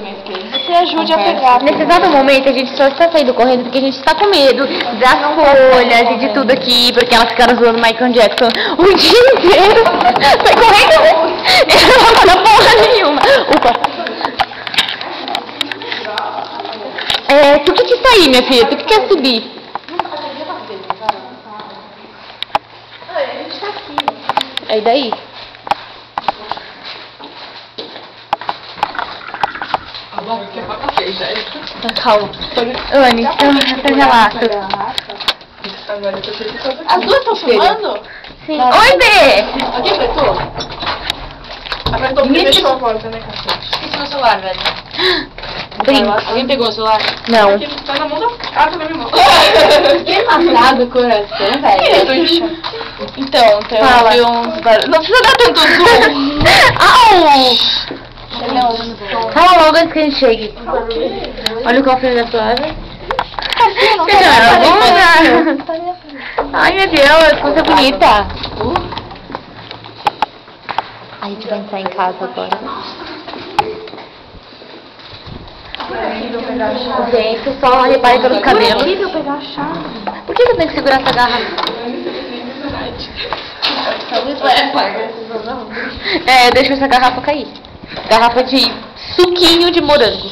Você ajude a pegar. Nesse exato momento, a gente só está saindo correndo porque a gente está com medo das folhas e de tudo aqui, porque elas ficaram zoando Michael Jackson o dia inteiro. Sai correndo, ele não vai dar porra nenhuma. Upa. Tu que quis sair, minha filha, tu que quer subir. Aí daí? Calma. Anne, então relaxa. As duas estão filmando? Sim. Oi, Bê! Alguém apertou? Apertou porque fechou a porta, né, cacete? Esqueci meu celular, velho. Alguém pegou o celular? Não. Tá na mão da... Ah, tá na minha mão. Que amassado o coração, velho. Então, tem uns barulhos. Não precisa dar tanto zoom. Au! Fala logo antes que a gente chegue. Olha o cofre da Flávia. Ai, meu Deus, como você é bonita. A gente vai entrar em casa agora. Gente, só repare pelos cabelos. É horrível pegar a chave. Por que eu tenho que segurar essa garrafa? Deixa essa garrafa cair. Garrafa de suquinho de morango.